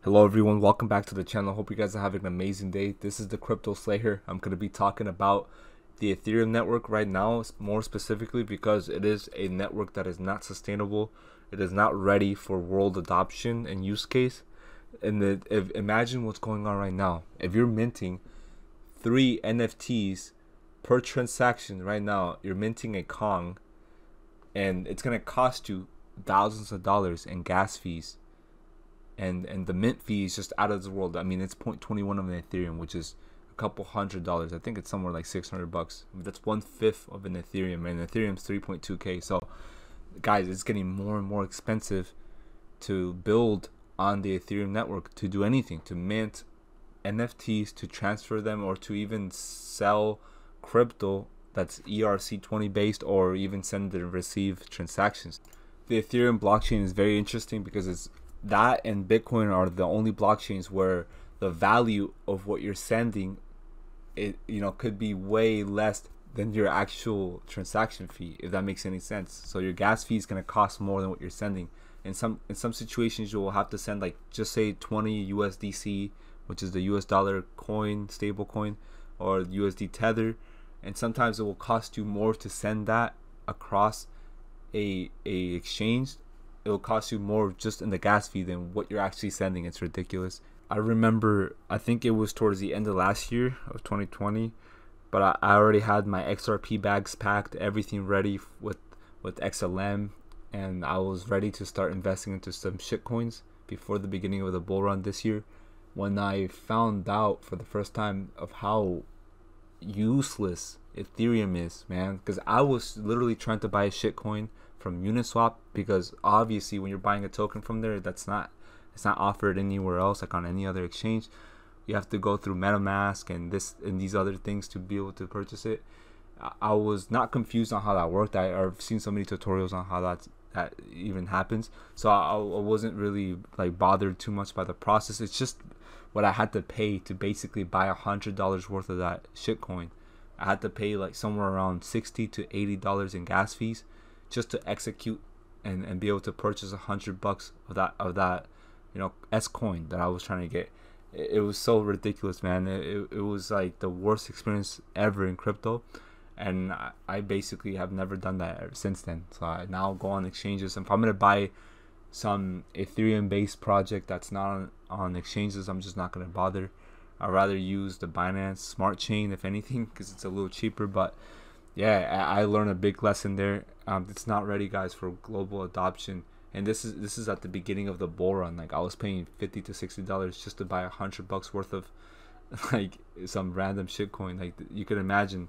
Hello everyone, welcome back to the channel. Hope you guys are having an amazing day. This is the Crypto Slayer. I'm going to be talking about the Ethereum network right now, more specifically because it is a network that is not sustainable. It is not ready for world adoption and use case. And imagine what's going on right now. If you're minting 3 NFTs per transaction right now, you're minting a Kong, and it's going to cost you thousands of dollars in gas fees. And the mint fee is just out of this world. I mean, it's 0.21 of an Ethereum, which is a couple $100. I think it's somewhere like $600. That's 1/5 of an Ethereum, and Ethereum's 3.2K. So, guys, it's getting more and more expensive to build on the Ethereum network, to do anything, to mint NFTs, to transfer them, or to even sell crypto that's ERC20 based, or even send and receive transactions. The Ethereum blockchain is very interesting because it's that and Bitcoin are the only blockchains where the value of what you're sending, could be way less than your actual transaction fee, if that makes any sense. So your gas fee is going to cost more than what you're sending. In some situations, you will have to send, like, just say 20 USDC, which is the US dollar coin, stable coin, or USD tether, and sometimes it will cost you more to send that across a exchange. It will cost you more just in the gas fee than what you're actually sending. It's ridiculous. I remember, I think it was towards the end of last year of 2020, but I already had my XRP bags packed, everything ready with XLM, and I was ready to start investing into some shitcoins before the beginning of the bull run this year, when I found out for the first time of how useless Ethereum is, man. Because I was literally trying to buy a shitcoin from Uniswap, because obviously when you're buying a token from there, it's not offered anywhere else, like on any other exchange. You have to go through MetaMask and these other things to be able to purchase it. I was not confused on how that worked. I've seen so many tutorials on how that even happens, so I wasn't really like bothered too much by the process. It's just what I had to pay to basically buy $100 worth of that shitcoin. I had to pay like somewhere around $60 to $80 in gas fees just to execute and be able to purchase $100 of that S coin that I was trying to get. It was so ridiculous, man. It was like the worst experience ever in crypto, and I basically have never done that ever since then. So I now go on exchanges, and if I'm gonna buy some Ethereum based project that's not on exchanges, I'm just not gonna bother. I'd rather use the Binance Smart Chain, if anything, because it's a little cheaper. But yeah, I learned a big lesson there. It's not ready, guys, for global adoption, and this is at the beginning of the bull run. Like, I was paying $50 to $60 just to buy $100 worth of like some random shitcoin. Like, you could imagine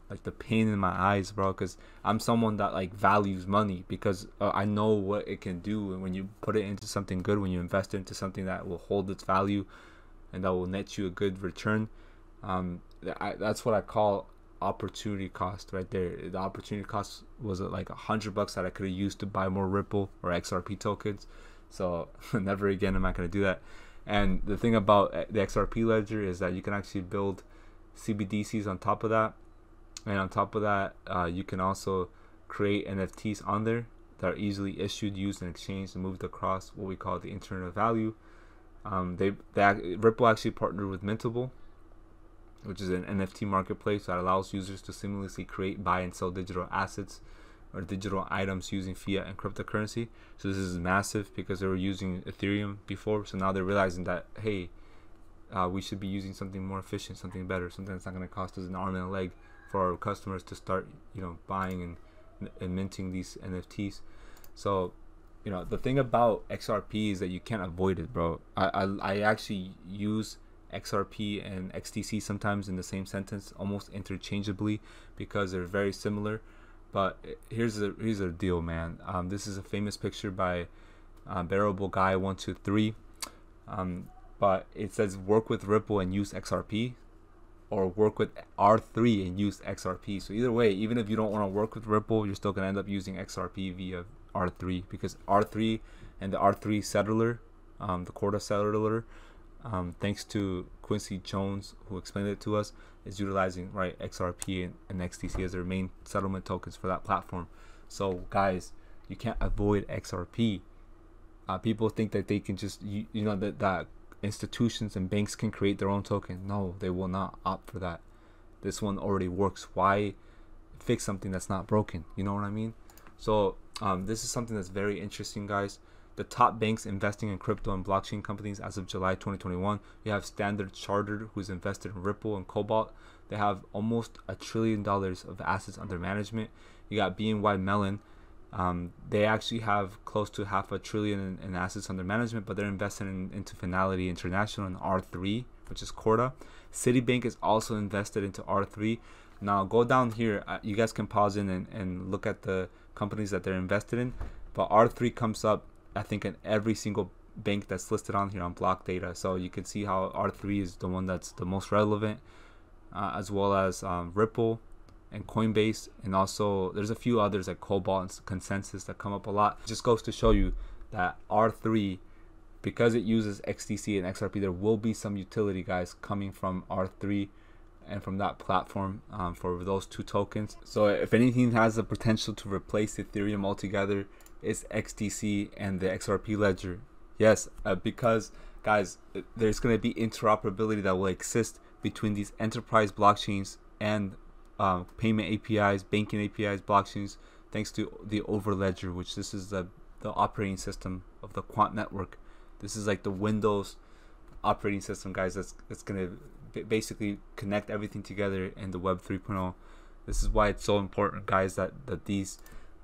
like the pain in my eyes, bro, because I'm someone that like values money, because I know what it can do, and when you put it into something good, when you invest into something that will hold its value and that will net you a good return, that's what I call opportunity cost right there. The opportunity cost was like $100 that I could have used to buy more Ripple or XRP tokens. So never again am I going to do that. And the thing about the XRP ledger is that you can actually build CBDCs on top of that, and on top of that, you can also create NFTs on there that are easily issued, used, and exchanged and moved across what we call the internet of value. Ripple actually partnered with Mintable, which is an NFT marketplace that allows users to seamlessly create, buy, and sell digital assets or digital items using fiat and cryptocurrency. So this is massive, because they were using Ethereum before, so now they're realizing that, hey, we should be using something more efficient, something better, something that's not going to cost us an arm and a leg for our customers to start, buying and minting these NFTs. So, the thing about XRP is that you can't avoid it, bro. I actually use XRP and XDC sometimes in the same sentence, almost interchangeably, because they're very similar. But here's the deal, man. This is a famous picture by Bearable Guy 123. But it says work with Ripple and use XRP, or work with R3 and use XRP. So either way, even if you don't want to work with Ripple, you're still gonna end up using XRP via R3, because R3 and the R3 settler, the Corda settler, thanks to Quincy Jones, who explained it to us, is utilizing XRP and XDC as their main settlement tokens for that platform. So guys, you can't avoid XRP. People think that they can just that institutions and banks can create their own token. No, they will not opt for that. This one already works. Why fix something that's not broken? You know what I mean? So this is something that's very interesting, guys. The top banks investing in crypto and blockchain companies as of July 2021. You have Standard Chartered, who's invested in Ripple and Cobalt. They have almost $1 trillion of assets under management. You got BNY Mellon. They actually have close to $500 billion in assets under management, but they're investing into Finality International and R3, which is Corda. Citibank is also invested into R3. Now go down here. You guys can pause in and look at the companies that they're invested in. But R3 comes up, I think, in every single bank that's listed on here on block data. So you can see how R3 is the one that's the most relevant, as well as Ripple and Coinbase, and also there's a few others like Cobalt and Consensus that come up a lot. It just goes to show you that R3, because it uses XDC and XRP, there will be some utility, guys, coming from R3 and from that platform for those two tokens. So if anything has the potential to replace Ethereum altogether, it's XDC and the XRP ledger. Yes, because guys, there's going to be interoperability that will exist between these enterprise blockchains and payment APIs, banking APIs, blockchains, thanks to the Overledger, which this is the operating system of the quant network. This is like the Windows operating system, guys. That's gonna basically connect everything together in the Web 3.0. This is why it's so important, guys, that these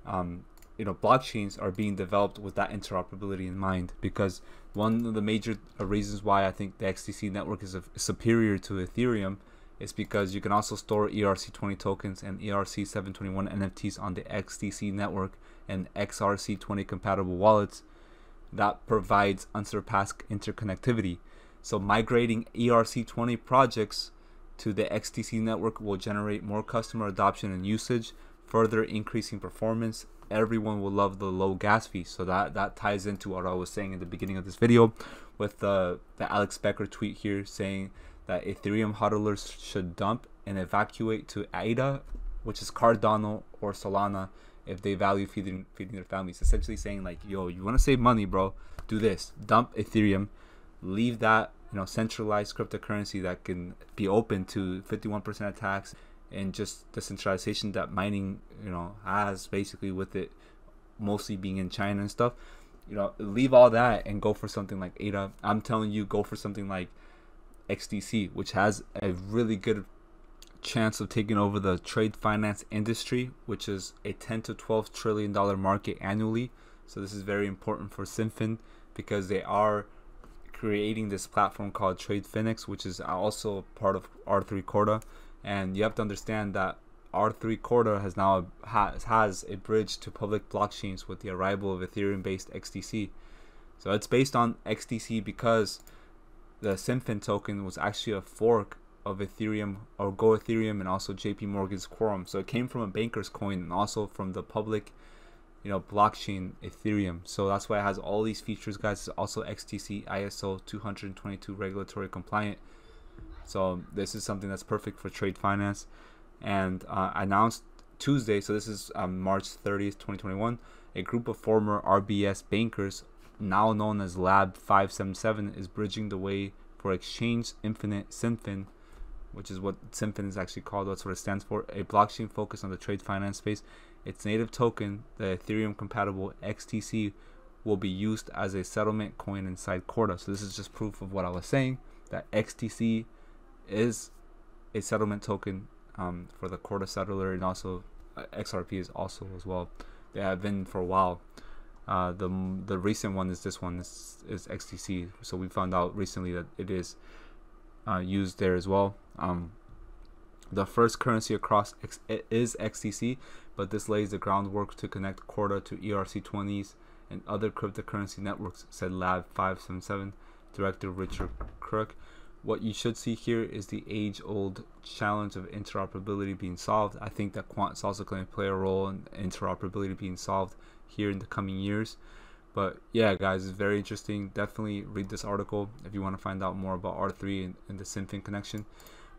blockchains are being developed with that interoperability in mind, because one of the major reasons why I think the XDC network is superior to Ethereum is because you can also store ERC20 tokens and ERC721 NFTs on the XDC network and XRC20 compatible wallets that provides unsurpassed interconnectivity. So migrating ERC20 projects to the XDC network will generate more customer adoption and usage, further increasing performance. Everyone will love the low gas fee. So that ties into what I was saying in the beginning of this video with the Alex Becker tweet here saying that Ethereum hodlers should dump and evacuate to IOTA, which is Cardano or Solana, if they value feeding their families. Essentially saying like, yo, you want to save money, bro, do this. Dump Ethereum, leave that centralized cryptocurrency that can be open to 51% attacks and just decentralization that mining has, basically, with it mostly being in China and stuff. Leave all that and go for something like IOTA. I'm telling you, go for something like XDC, which has a really good chance of taking over the trade finance industry, which is a $10 to $12 trillion market annually. So this is very important for XinFin, because they are creating this platform called XinFin, which is also part of R3 Corda. And you have to understand that R3 Corda has a bridge to public blockchains with the arrival of Ethereum-based XDC. So it's based on XDC because the XinFin token was actually a fork of Ethereum, or Go Ethereum, and also JP Morgan's Quorum. So it came from a banker's coin and also from the public blockchain Ethereum. So that's why it has all these features, guys. It's also XDC ISO 222 regulatory compliant. So this is something that's perfect for trade finance. And announced Tuesday, so this is March 30th, 2021, a group of former RBS bankers, now known as Lab 577, is bridging the way for Exchange Infinite XinFin, which is what XinFin is actually called. That's what it stands for. A blockchain focused on the trade finance space. Its native token, the Ethereum compatible XTC, will be used as a settlement coin inside Corda. So this is just proof of what I was saying, that XTC is a settlement token for the Corda settler, and also XRP is also as well. They have been for a while. The recent one is this one, is XDC. So we found out recently that it is used there as well. The first currency across is XDC, but this lays the groundwork to connect Corda to ERC20s and other cryptocurrency networks, said Lab 577 Director Richard Crook. What you should see here is the age-old challenge of interoperability being solved. I think that quant is also going to play a role in interoperability being solved here in the coming years. But yeah, guys, it's very interesting. Definitely read this article if you want to find out more about R3 and the XinFin connection.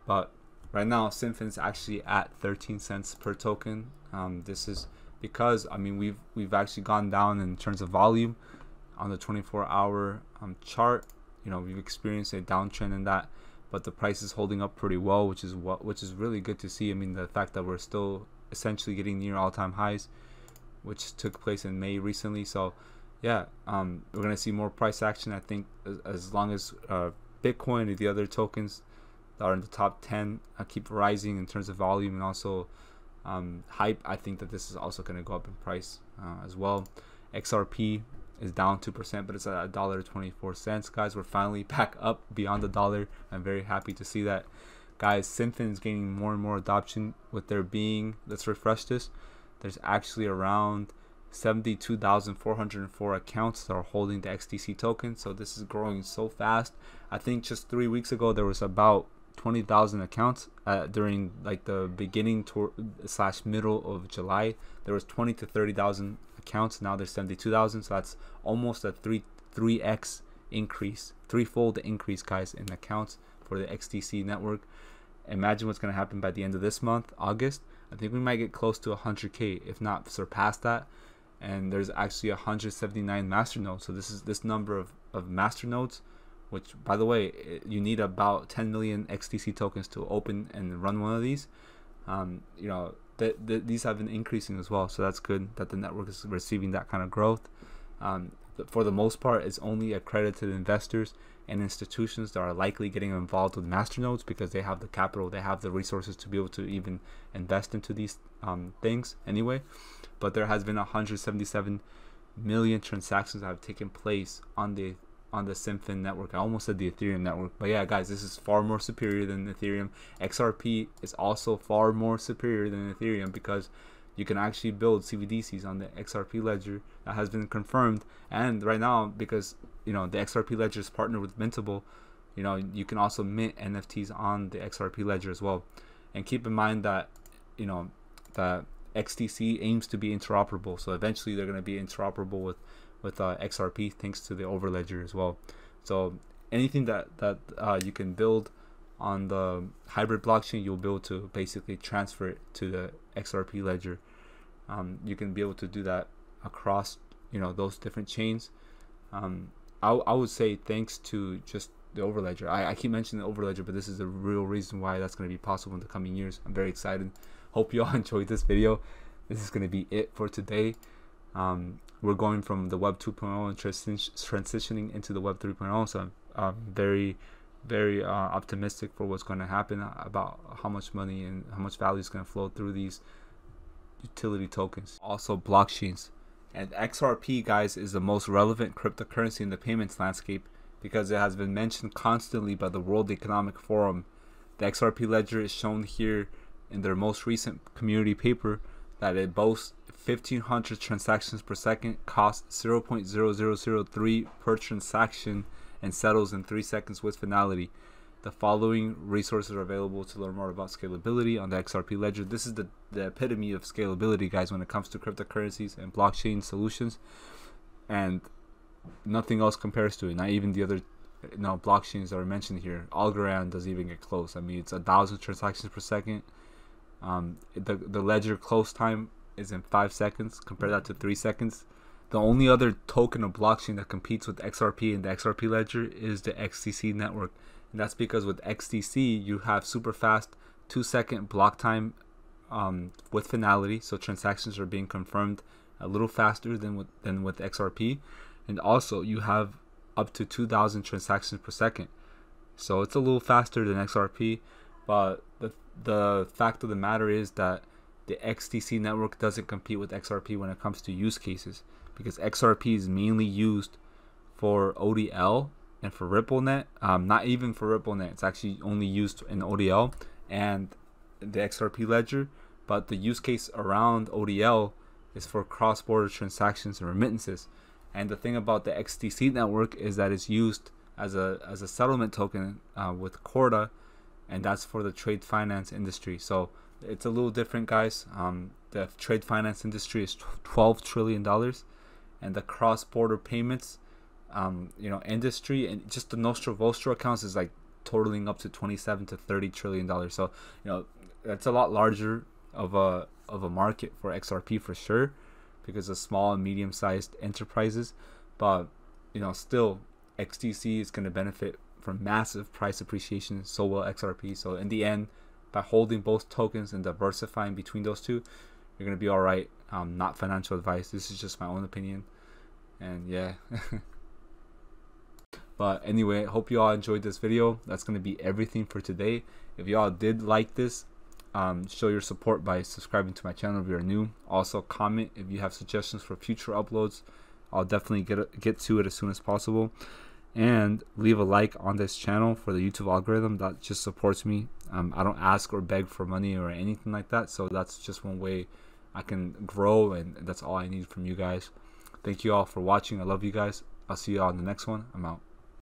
But right now, XinFin is actually at 13 cents per token. This is because, I mean, we've actually gone down in terms of volume. on the 24-hour chart, you know, we've experienced a downtrend in that, but the price is holding up pretty well, which is really good to see. I mean, the fact that we're still essentially getting near all-time highs, which took place in May recently. So yeah, we're gonna see more price action, I think, as long as Bitcoin and the other tokens that are in the top 10 keep rising in terms of volume and also hype. I think that this is also going to go up in price as well. XRP is down 2%, but it's at $1.24, guys. We're finally back up beyond the dollar. I'm very happy to see that, guys. XinFin is gaining more and more adoption with there being, let's refresh this, there's actually around 72,404 accounts that are holding the XDC token. So this is growing so fast. I think just 3 weeks ago there was about 20,000 accounts during like the beginning / middle of July. There was 20 to 30,000 accounts. Now there's 72,000. So that's almost a 3x increase, threefold increase, guys, in accounts for the XDC network. Imagine what's going to happen by the end of this month, August. I think we might get close to 100K, if not surpass that. And there's actually 179 master nodes. So this number of master nodes, which, by the way, you need about 10 million XDC tokens to open and run one of these. You know, these have been increasing as well, so that's good that the network is receiving that kind of growth. For the most part, it's only accredited investors and institutions that are likely getting involved with masternodes because they have the capital, they have the resources to be able to even invest into these things anyway. But there has been 177 million transactions that have taken place on the XinFin network. I almost said the Ethereum network, but yeah, guys, this is far more superior than Ethereum. XRP is also far more superior than Ethereum because you can actually build CBDCs on the XRP ledger. That has been confirmed. And right now, because, you know, the XRP ledger is partnered with Mintable, you know, you can also mint NFTs on the XRP ledger as well. And keep in mind that, you know, that XDC aims to be interoperable. So eventually they're going to be interoperable with XRP thanks to the overledger as well. So anything that you can build on the hybrid blockchain, you'll be able to basically transfer it to the XRP ledger. You can be able to do that across, you know, those different chains. I would say thanks to just the overledger. I keep mentioning the overledger, but this is the real reason why that's going to be possible in the coming years. I'm very excited. Hope you all enjoyed this video. This is going to be it for today. We're going from the Web 2.0 and transitioning into the Web 3.0. So I'm very optimistic for what's going to happen, about how much money and how much value is going to flow through these utility tokens. Also blockchains. And XRP, guys, is the most relevant cryptocurrency in the payments landscape because it has been mentioned constantly by the World Economic Forum. The XRP ledger is shown here in their most recent community paper that it boasts 1,500 transactions per second, costs 0.0003 per transaction, and settles in 3 seconds with finality. The following resources are available to learn more about scalability on the XRP ledger. This is the epitome of scalability, guys, when it comes to cryptocurrencies and blockchain solutions, and nothing else compares to it. Not even the other blockchains that are mentioned here. Algorand doesn't even get close. I mean, it's 1,000 transactions per second. The ledger close time is in 5 seconds. Compare that to 3 seconds. The only other token of blockchain that competes with XRP and the XRP ledger is the XDC network. And that's because with XDC, you have super fast 2-second block time with finality. So transactions are being confirmed a little faster than with XRP. And also you have up to 2,000 transactions per second. So it's a little faster than XRP. But the fact of the matter is that the XDC network doesn't compete with XRP when it comes to use cases, because XRP is mainly used for ODL and for RippleNet. Not even for RippleNet, it's actually only used in ODL and the XRP ledger. But the use case around ODL is for cross-border transactions and remittances. And the thing about the XDC network is that it's used as a settlement token with Corda, and that's for the trade finance industry. So it's a little different, guys. The trade finance industry is $12 trillion, and the cross-border payments industry and just the nostro vostro accounts is like totaling up to 27 to 30 trillion dollars. So that's a lot larger of a market for XRP for sure, because of small and medium-sized enterprises. But still XDC is going to benefit from massive price appreciation, so will XRP. So in the end, by holding both tokens and diversifying between those two, you're going to be all right. Not financial advice. This is just my own opinion. And yeah. But anyway, hope you all enjoyed this video. That's going to be everything for today. If y'all did like this, show your support by subscribing to my channel if you're new. Also comment if you have suggestions for future uploads. I'll definitely get to it as soon as possible. And leave a like on this channel for the YouTube algorithm. That just supports me. I don't ask or beg for money or anything like that. So that's just one way I can grow, and that's all I need from you guys. Thank you all for watching. I love you guys. I'll see you all in the next one. I'm out.